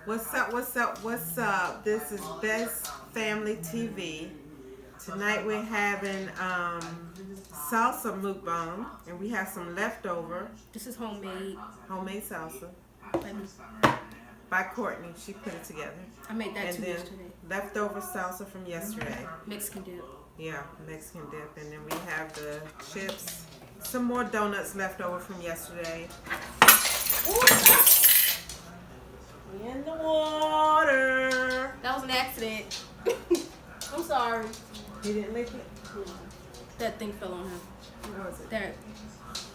What's up? What's up? What's up? This is Best Family TV. Tonight we're having salsa mukbang, and we have some leftover This is homemade. homemade salsa Let me, by Courtney. She put it together. I made that And too then yesterday. leftover salsa from yesterday. Mexican dip. Yeah, Mexican dip. And then we have the chips. Some more donuts left over from yesterday. In the water. That was an accident. I'm sorry. He didn't lick it? That thing fell on him. What was it? That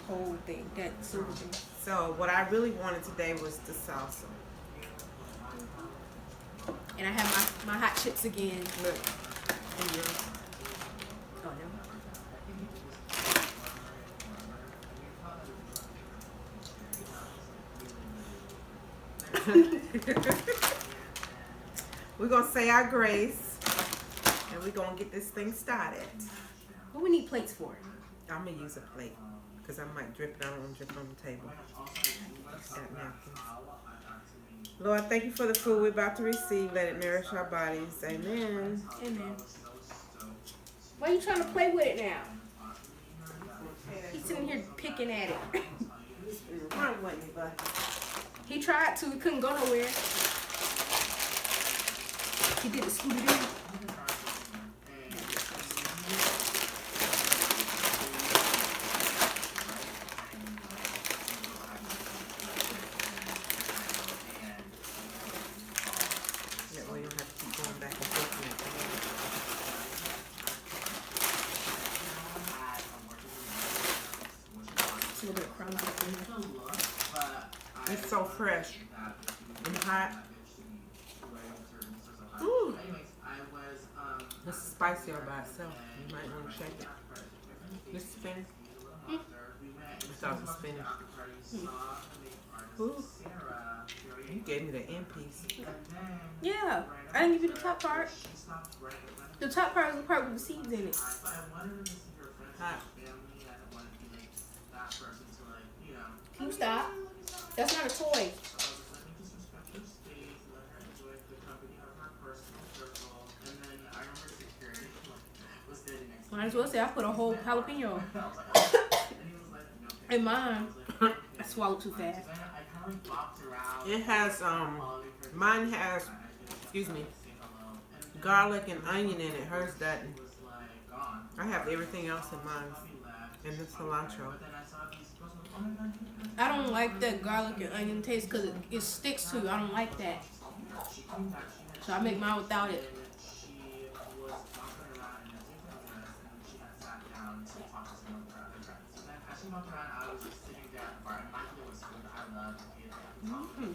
whole thing. That silver thing. So what I really wanted today was the salsa. And I have my hot chips again. Look. And yours. Oh, no. We're gonna say our grace and we're gonna get this thing started. What we need plates for? I'm gonna use a plate because I might drip it. I don't want to drip on the table. Got napkins. Lord, thank you for the food we're about to receive. Let it nourish our bodies. Amen. Amen. Why are you trying to play with it now? He's sitting here picking at it. Run with me, bud. He tried to. He couldn't go nowhere. He did the Scooby-Doo. That way you don't have to keep going back and forth. It's a little bit of crumbs up in here. It's so fresh and hot. Ooh. It's spicy all by itself. You might want to check it. This is finished. I thought it was finished. Ooh. You gave me the end piece. Yeah, I didn't give you the top part. The top part is the part with the seeds in it. Hot. Can you stop? That's not a toy. Might as well say I put a whole jalapeno in mine. I swallowed too fast. It has, mine has, excuse me, garlic and onion in it. Hers doesn't. I have everything else in mine. And the cilantro. I don't like that garlic and onion taste because it sticks to you. I don't like that. So I make mine without it. Mm-hmm.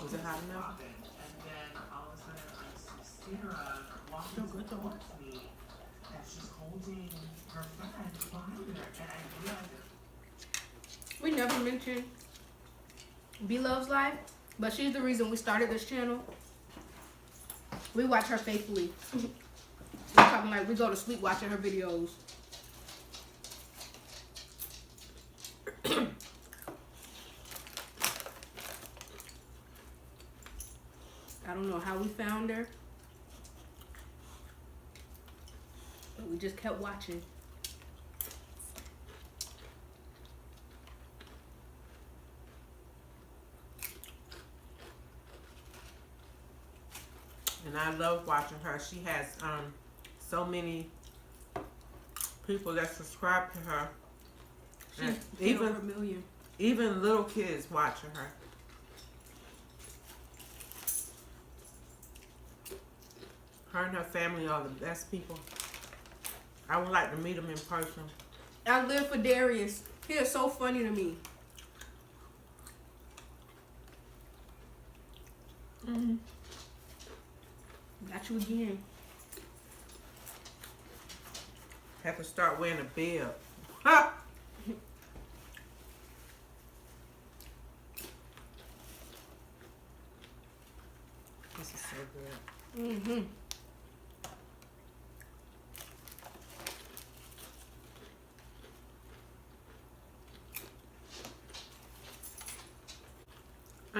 Was it hot enough? Still good though. We never mentioned B Love's life, but she's the reason we started this channel. We watch her faithfully. We're talking like we go to sleep watching her videos. I don't know how we found her, but we just kept watching. And I love watching her. She has so many people that subscribe to her. And She's over a million. even little kids watching her. Her and her family are the best people. I would like to meet them in person. I live for Darius. He is so funny to me. Mm-hmm. Got you again. Have to start wearing a bib. Ha! This is so good. Mm-hmm.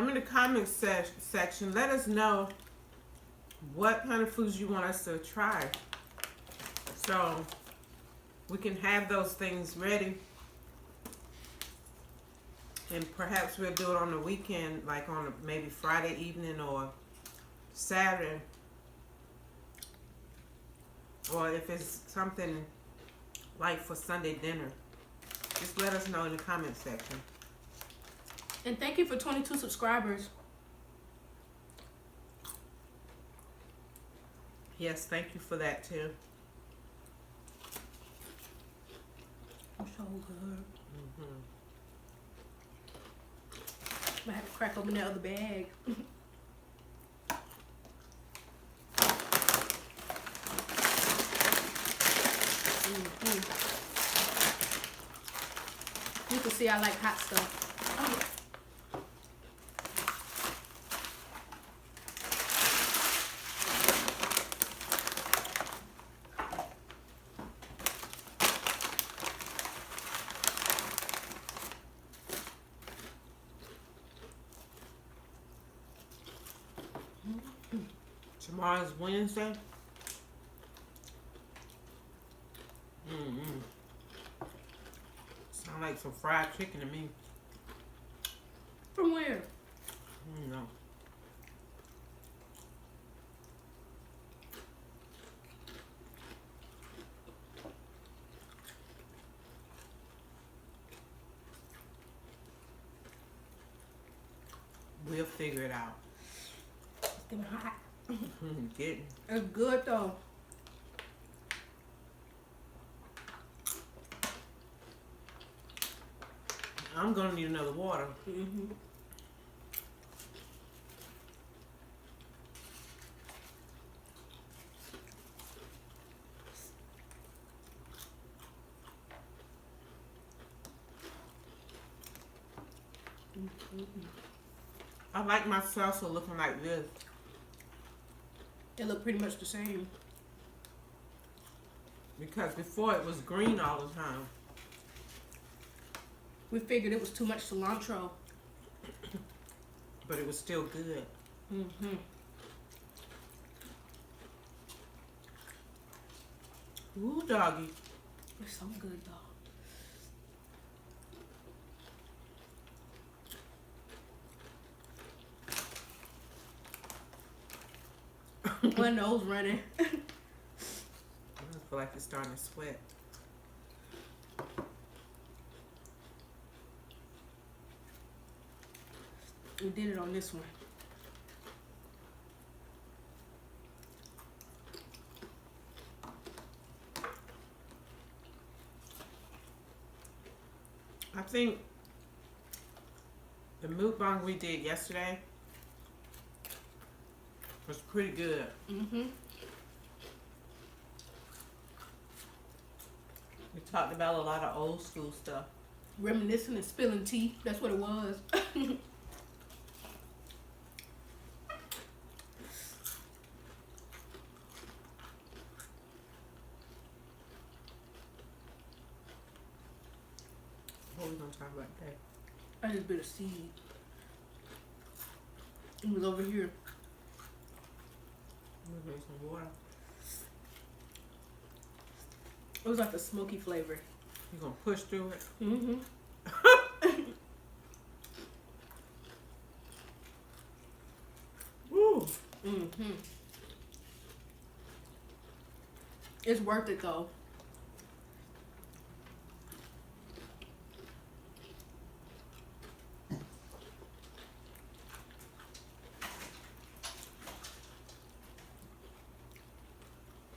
them in the comment section. Let us know what kind of foods you want us to try, so we can have those things ready. And perhaps we'll do it on the weekend, like on maybe Friday evening or Saturday. Or if it's something like for Sunday dinner, just let us know in the comment section. And thank you for 22 subscribers. Yes, thank you for that too. I'm so good. Mm-hmm. I have to crack open that other bag. You can see I like hot stuff. Tomorrow's Wednesday. Sound like some fried chicken to me. From where? No. We'll figure it out. It's getting hot. Getting. It's good though. I'm gonna need another water. Mm-hmm. I like my salsa looking like this. They look pretty much the same. Because before it was green all the time. We figured it was too much cilantro. But it was still good. Mm-hmm. Ooh, doggy. It's so good though. My nose running. I feel like it's starting to sweat. We did it on this one. I think the mukbang we did yesterday was pretty good. Mm-hmm. We talked about a lot of old school stuff. Reminiscing and spilling tea. That's what it was. What are we gonna talk about today? I just bit a seed. It was over here. I'm gonna make some water. It was like a smoky flavor. You gonna push through it? Mm-hmm. Woo! Mm-hmm. It's worth it though.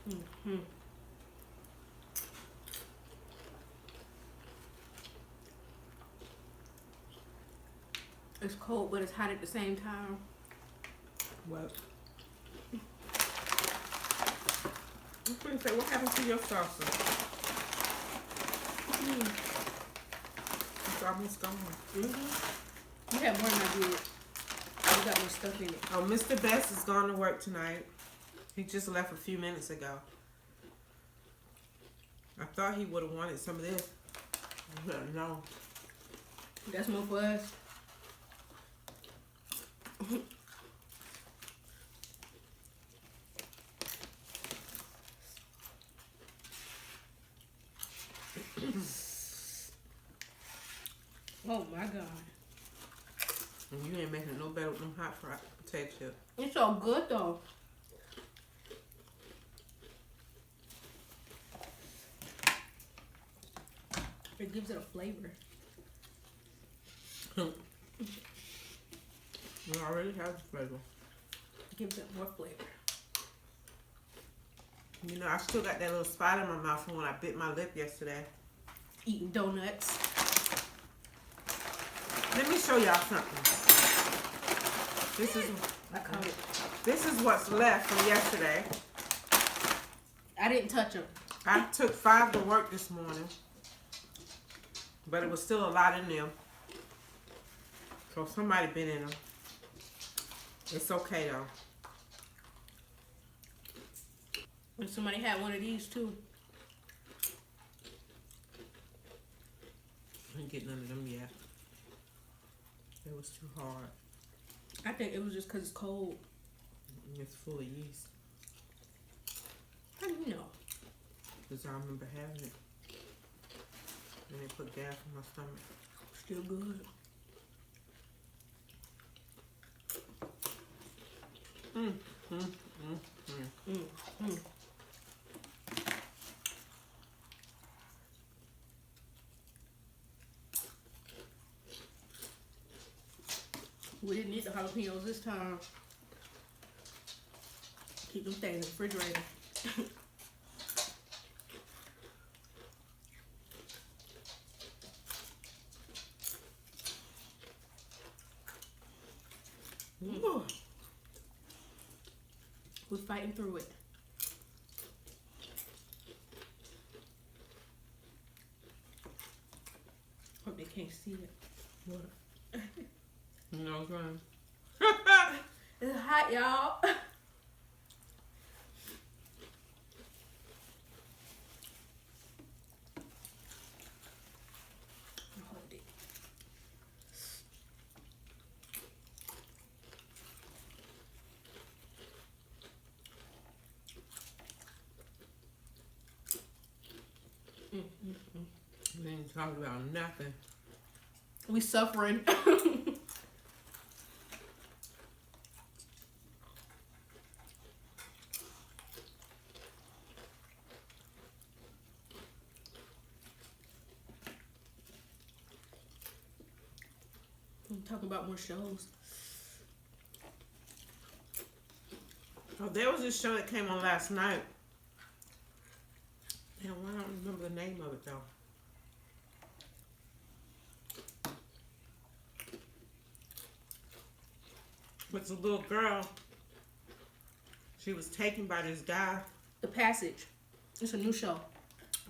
Mm-hmm. It's cold, but it's hot at the same time. What? I'm gonna say, what happened to your salsa? It's almost gone. Mm-hmm. You have more than I did. You got more stuff in it. Oh, Mr. Best is going to work tonight. He just left a few minutes ago. I thought he would have wanted some of this. No. That's more for us. Oh my god. And you ain't making it no better with them hot fried potato chips. It's so good though. It gives it a flavor. You already have the flavor. It gives it more flavor. You know, I still got that little spot in my mouth from when I bit my lip yesterday. Eating donuts. Let me show y'all something. This is what's left from yesterday. I didn't touch them. I took 5 to work this morning, but it was still a lot in them. So somebody been in them. It's okay though. And somebody had one of these too. I didn't get none of them yet. It was too hard. I think it was just because it's cold. It's full of yeast. How do you know? Because I remember having it. And it put gas in my stomach. Still good. We didn't need the jalapenos this time. Keep them staying in the refrigerator. We're fighting through it. Hope they can't see it. What? No, it's fine. It's hot, y'all. Hold it. We ain't talking about nothing. We suffering. I'm talking about more shows. Oh, there was this show that came on last night. Damn, I don't remember the name of it though. But the little girl, she was taken by this guy. The Passage. It's a new show.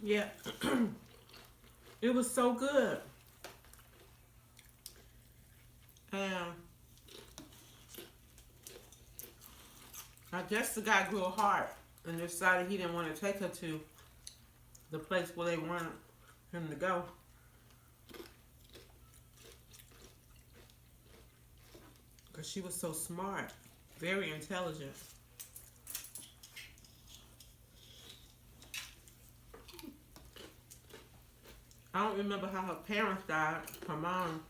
Yeah. It was so good. And I guess the guy grew a heart and decided he didn't want to take her to the place where they wanted him to go. Because she was so smart, very intelligent. I don't remember how her parents died. Her mom.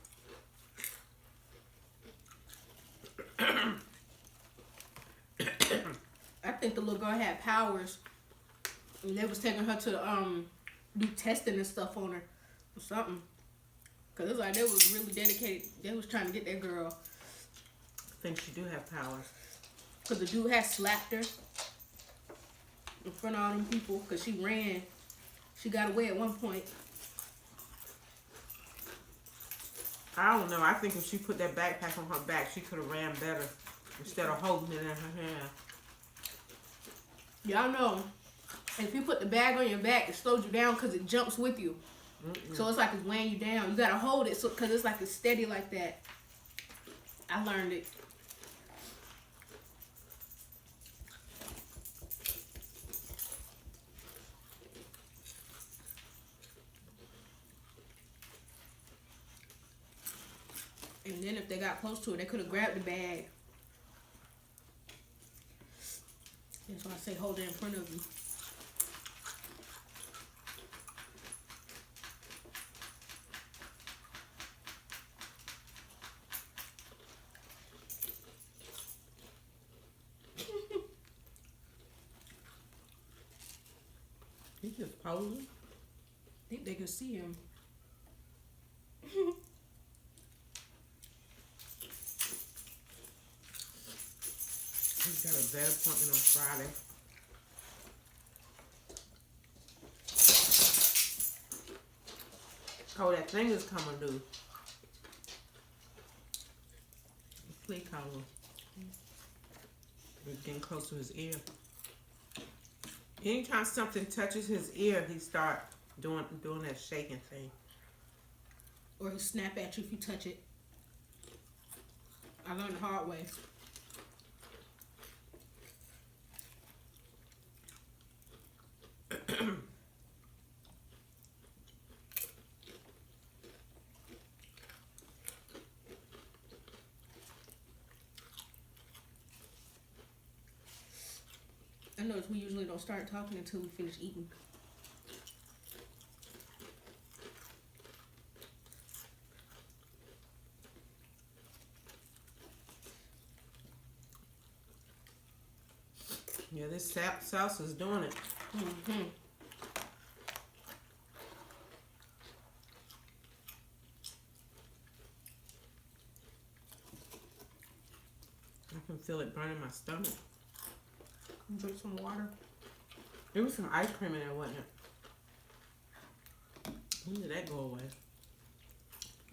I think the little girl had powers. And they was taking her to do testing and stuff on her or something. Cause it's like they was really dedicated. They was trying to get that girl. I think she do have powers. Cause the dude had slapped her in front of all them people. Cause she ran. She got away at one point. I don't know. I think if she put that backpack on her back, she could have ran better instead of holding it in her hand. Y'all know, if you put the bag on your back, it slows you down because it jumps with you. So it's like it's weighing you down. You gotta hold it so because it's like it's steady like that. I learned it. And then if they got close to it, they could have grabbed the bag. That's why I say hold it in front of you. He's just posing. I think they can see him. He's got a vet appointment on Friday. Oh, that thing is coming due. The flea collar. It's getting close to his ear. Anytime something touches his ear, he start doing that shaking thing. Or he'll snap at you if you touch it. I learned the hard way. I notice we usually don't start talking until we finish eating. Yeah, this salsa's doing it. Mm-hmm. I can feel it burning my stomach. Drink some water. There was some ice cream in there, wasn't it? When did that go away?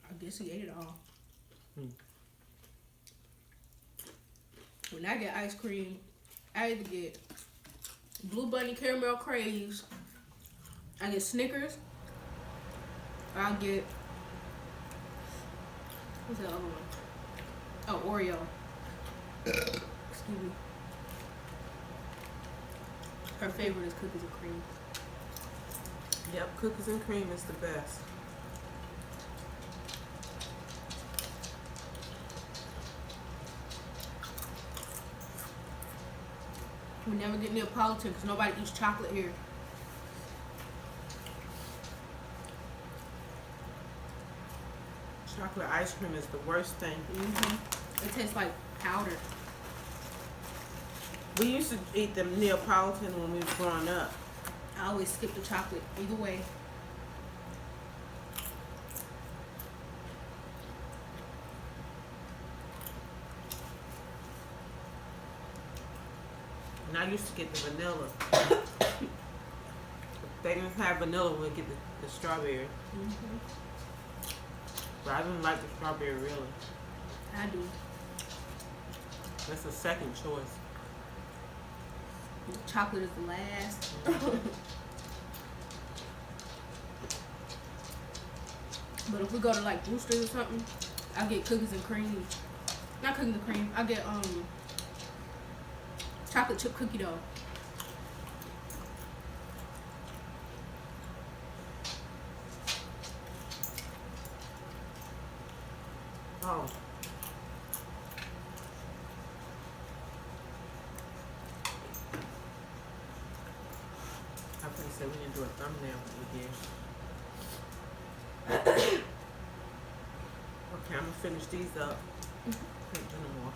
I guess he ate it all. Hmm. When I get ice cream, I either get Blue Bunny Caramel Craze, I get Snickers, or I'll get, what's the other one? Oh, Oreo. Excuse me. Her favorite is cookies and cream. Yep, cookies and cream is the best. We never get Neapolitan because nobody eats chocolate here. Chocolate ice cream is the worst thing. It tastes like powder. We used to eat them Neapolitan when we was growing up. I always skip the chocolate either way. And I used to get the vanilla. If they didn't have vanilla, we'd get the strawberry. But I didn't like the strawberry really. I do. That's a second choice. Chocolate is the last. But if we go to like Brewster's or something, I'll get cookies and cream. Not cookies and cream. I'll get chocolate chip cookie dough. Oh. I was gonna say we didn't do a thumbnail again. Okay, I'm gonna finish these up. Can't do no more.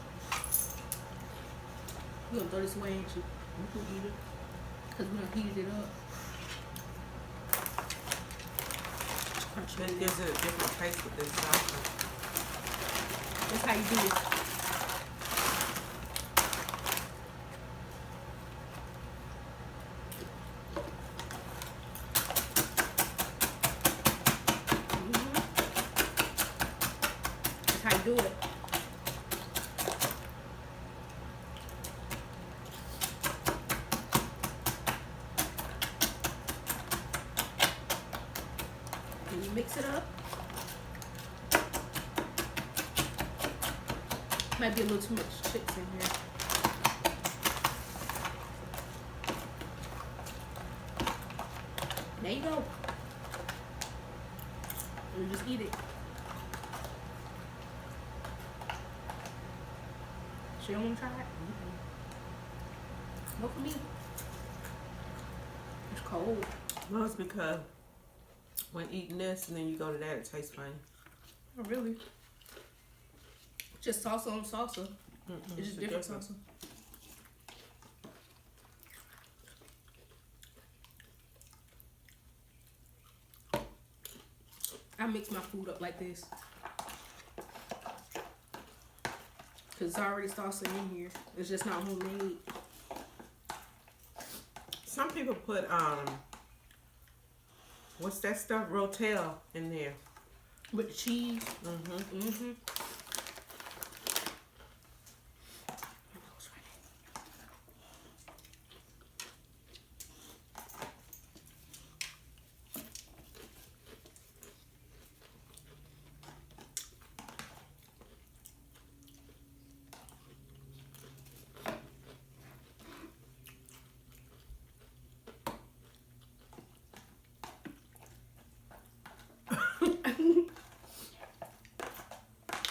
You gonna throw this away, ain't you? You can eat it. Because we done heated it up. That gives it a different taste with this salsa. That's how you do it. That's how you do it. And you mix it up. Might be a little too much chips in here. There you go. And you just eat it. She don't want to try it? No for me. It's cold. Well, it's because when eating this and then you go to that, it tastes funny. Oh, really? Just salsa on salsa. It's just different salsa. I mix my food up like this. Because it's already salsa in here. It's just not homemade. Some people put, what's that stuff? Rotel in there. With the cheese.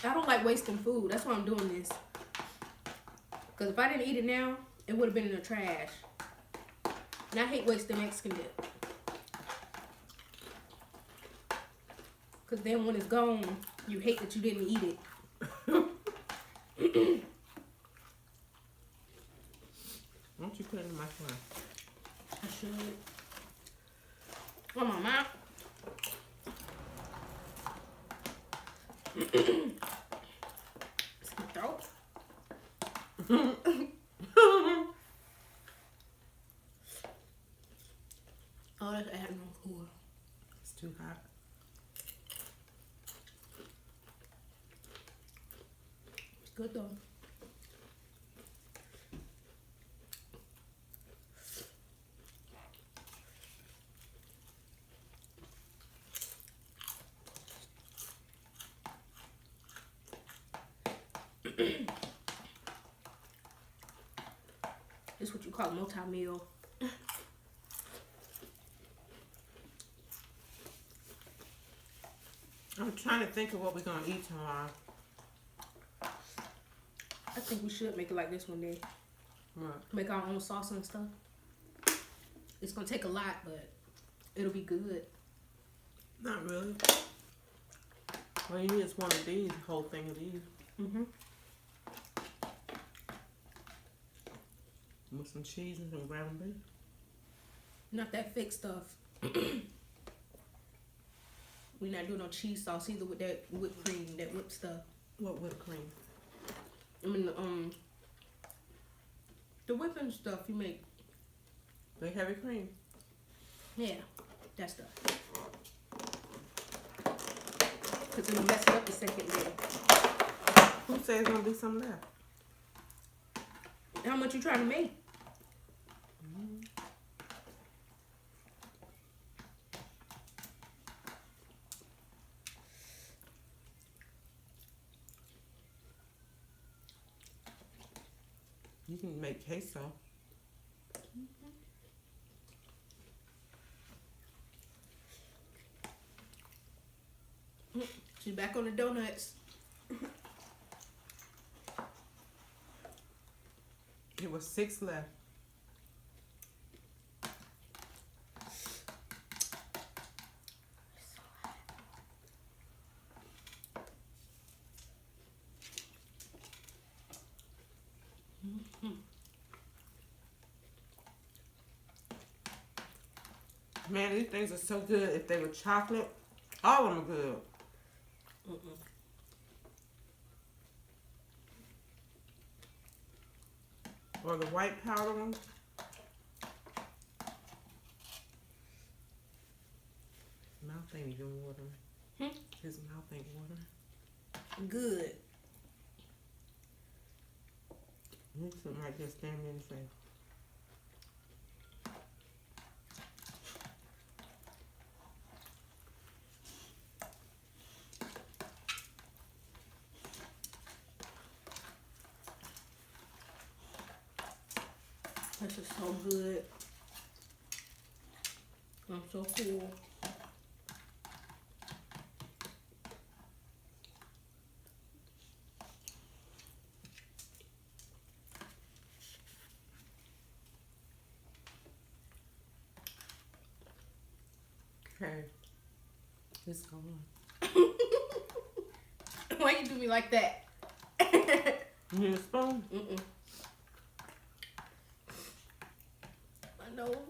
I don't like wasting food. That's why I'm doing this. Because if I didn't eat it now, it would have been in the trash. And I hate wasting Mexican dip. Because then when it's gone, you hate that you didn't eat it. Won't you put it in my phone? I should. Oh, my mouth. It's my throat. Oh, that's adding on cool. It's too hot. It's good though. This is what you call a multi-meal. I'm trying to think of what we're going to eat tomorrow. I think we should make it like this one day. Right. Make our own salsa and stuff. It's going to take a lot, but it'll be good. Not really. All you need is one of these, a whole thing of these. With some cheese and some ground beef. Not that fake stuff. We're not doing no cheese sauce either with that whipped cream, that whipped stuff. What whipped cream? I mean, the whipping stuff you make. The heavy cream. Yeah, that stuff. Because it'll mess it up the second day. Who says there's going to be some left? How much you trying to make? You can make queso. She's back on the donuts. It was 6 left. Man, these things are so good. If they were chocolate, all of them are good. Or the white powder ones. Mouth ain't even watering. His mouth ain't watering. Good. Looks like just stand in and say. This is so good. I'm so full. Okay. It's gone. Why you do me like that? You need a spoon? Mm-mm. I know I'm running.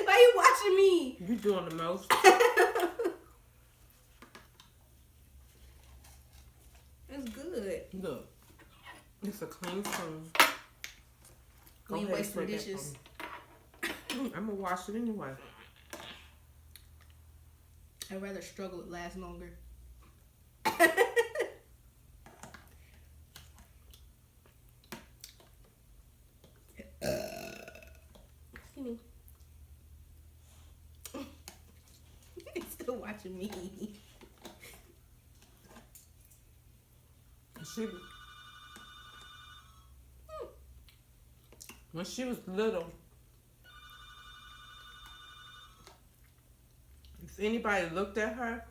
Why you watching me? You doing the most. It's good. Look. It's a clean spoon. Go We ahead and wasting spread that dishes. for me. I'm gonna wash it anyway. I'd rather struggle it last longer. Excuse me. He's still watching me. When she was little, if anybody looked at her,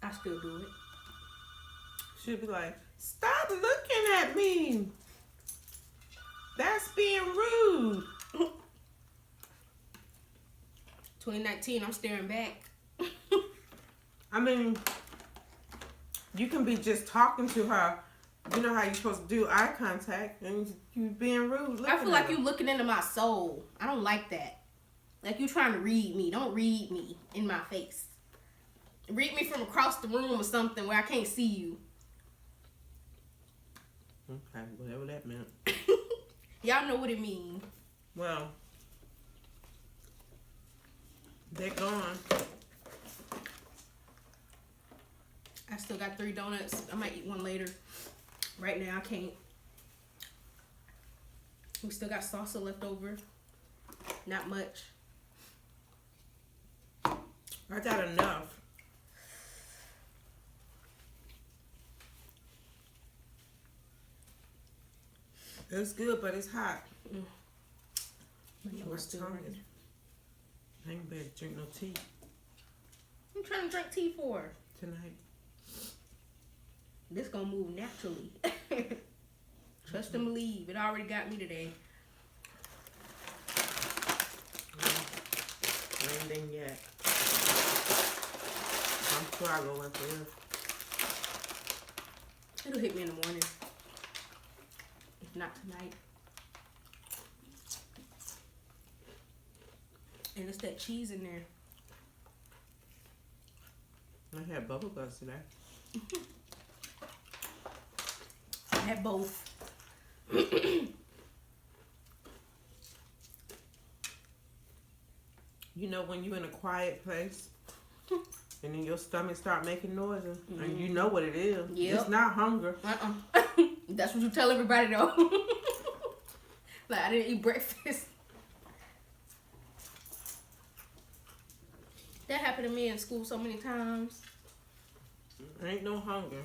I still do it. she'd be like, "Stop looking at me. That's being rude." 2019, I'm staring back. I mean, you can be just talking to her. You know how you're supposed to do eye contact, and you being rude. I feel like you you looking into my soul. I don't like that. Like you trying to read me. Don't read me in my face. Read me from across the room or something where I can't see you. Okay, whatever that meant. Y'all know what it means. Well, they're gone. I still got 3 donuts. I might eat one later. Right now, I can't. We still got salsa left over. Not much. I got enough. It's good, but it's hot. We're still running. I ain't better drink no tea I'm trying to drink tea for. tonight. This gonna move naturally. Trust and believe. It already got me today. Anything yet? I'm sure I'll go after this. It'll hit me in the morning. If not tonight. And it's that cheese in there. I had bubble guts today. I had both. You know when you're in a quiet place and then your stomach start making noises and you know what it is. Yep. It's not hunger. That's what you tell everybody though. Like I didn't eat breakfast. That happened to me in school so many times. Ain't no hunger.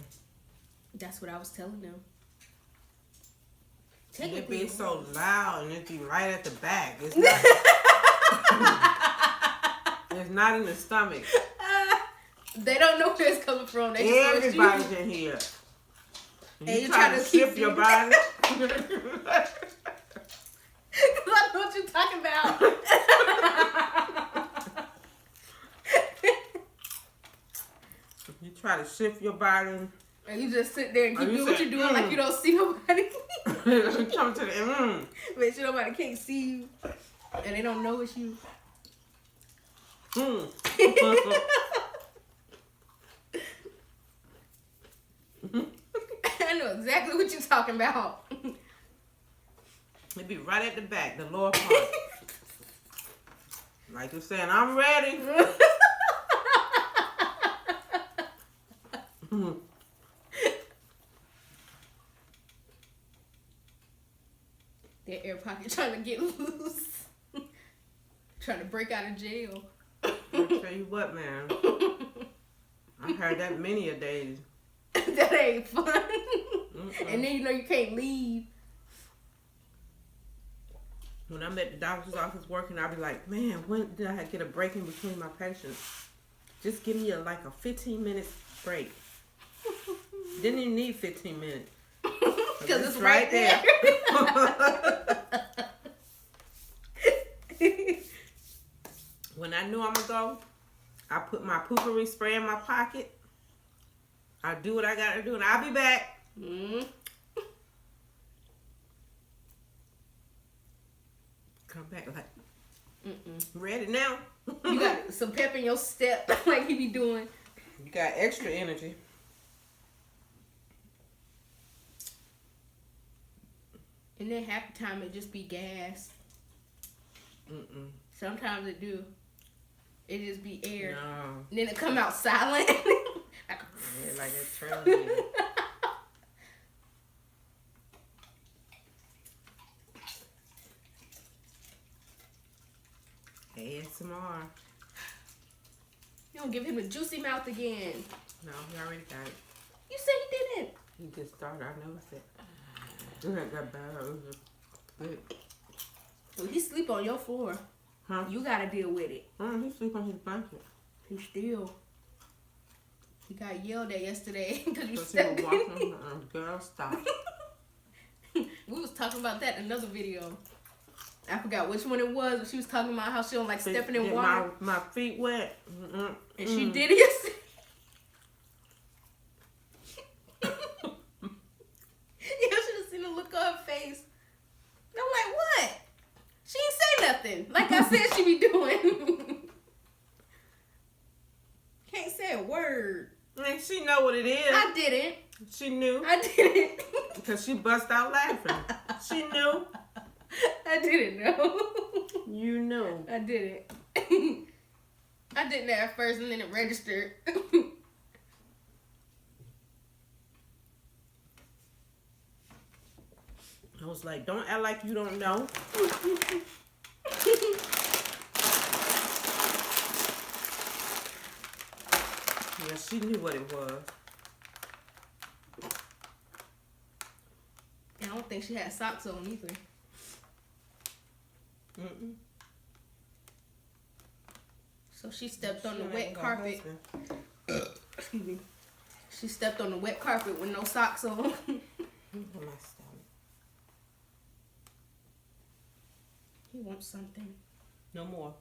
That's what I was telling them. And it Technically, be so loud and it be right at the back. It's not, it's not in the stomach. they don't know where it's coming from. They just know it's you. Everybody's in here. And you try to shift your body. I know what you're talking about. You try to shift your body. And you just sit there and keep you doing what say, you're doing like you don't see nobody. Come to the Make sure nobody can't see you. And they don't know it's you. I know exactly what you're talking about. It be right at the back, the lower part. Like you're saying, I'm ready. That air pocket trying to get loose. Trying to break out of jail. I'll tell you what, man. I heard that many a days. That ain't fun. And then you know you can't leave. When I'm at the doctor's office working, I'll be like, man, when did I get a break in between my patients? Just give me a 15 minutes break. Didn't even need 15 minutes. Because it's right there. When I knew I'm going to go, I put my poopery spray in my pocket. I do what I got to do, and I'll be back. Come back like, ready now. You got some pep in your step like you be doing. You got extra energy. And then half the time it just be gas. Sometimes it do. It just be air. No. And then it come out silent. Yeah, like that train. ASMR. You don't give him a juicy mouth again. No, he already got it. You said he didn't. He just started. I noticed it. It got bad. Well, he sleep on your floor. Huh? You gotta deal with it. He sleep on his blanket. He still. He got yelled at yesterday because you He was stepped in. walking. Girl, stop. We was talking about that in another video. I forgot which one it was, but she was talking about how she don't like stepping in water. My feet wet. And she did it yesterday. You should have seen the look on her face. And I'm like, what? She ain't say nothing. Like I said she be doing. Can't say a word. Man, she know what it is. I didn't. She knew. I didn't. Because she bust out laughing. She knew. I didn't know. You knew. I didn't. I didn't at first and then it registered. I was like, don't act like you don't know. Yeah, she knew what it was. And I don't think she had socks on either. So she stepped on the wet carpet. Excuse me. She stepped on the wet carpet with no socks on. He wants something. No more.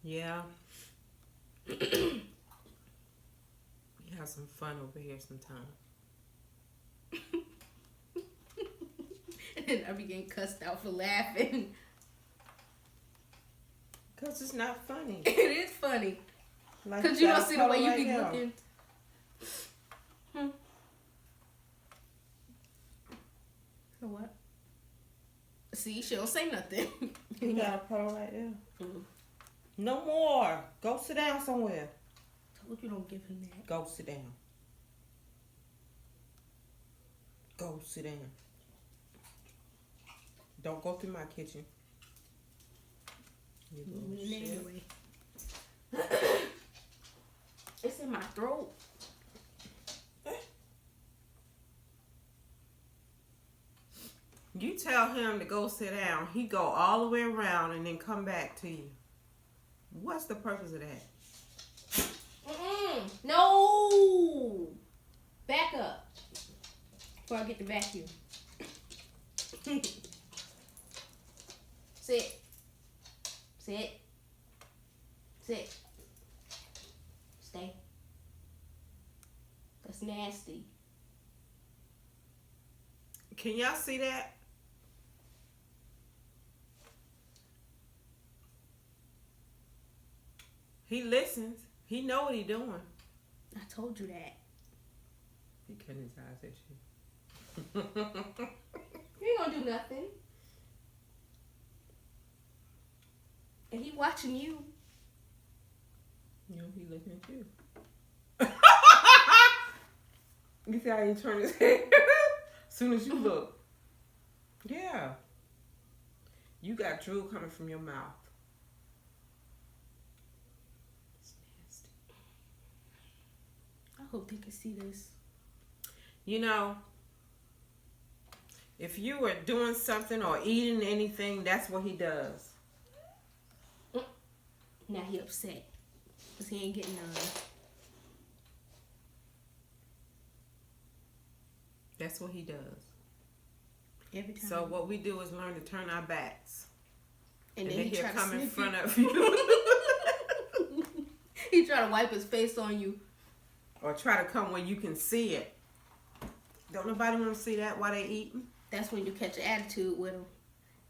Yeah. We have some fun over here sometime. And I be getting cussed out for laughing. Because it's not funny. It is funny. Like, Because you don't see the way you right be now. looking. So what? See, she don't say nothing. You got a pole right there. No more. Go sit down somewhere. Told you don't give him that. Go sit down. Go sit down. Don't go through my kitchen. You little shit. Anyway. It's in my throat. You tell him to go sit down. He go all the way around and then come back to you. What's the purpose of that? No. Back up. Before I get the vacuum. Sit. Sit. Sit. Stay. That's nasty. Can y'all see that? He listens. He know what he doing. I told you that. He cutting his eyes at you. He ain't gonna do nothing. And he watching you. You know, he looking at you. You see how he turn his head? As soon as you look. Yeah. You got drool coming from your mouth. It's nasty. I hope they can see this. You know, if you were doing something or eating anything, that's what he does. Now he upset because he ain't getting none. That's what he does. Every time. So what we do is learn to turn our backs. And then then he he'll try to come in sniff front you. of you. He try to wipe his face on you. Or try to come where you can see it. Don't nobody want to see that while they eating? That's when you catch an attitude with him.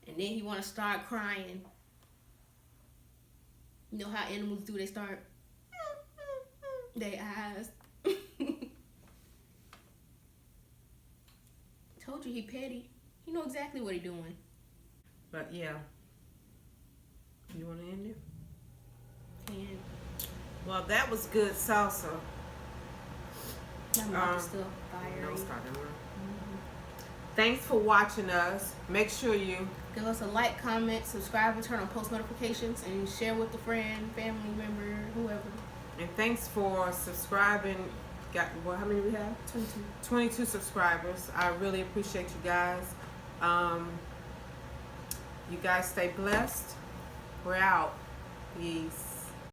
And then he want to start crying. You know how animals do? They start... They eyes. Told you he petty. He know exactly what he doing. But yeah. You want to end it? And Well, that was good salsa. my mouth is still fiery. No, start over. Thanks for watching us. Make sure you Give us a like, comment, subscribe, and turn on post notifications, and share with a friend, family member, whoever. and thanks for subscribing. Got how many we have? 22. 22 subscribers. I really appreciate you guys. You guys stay blessed. We're out. Peace.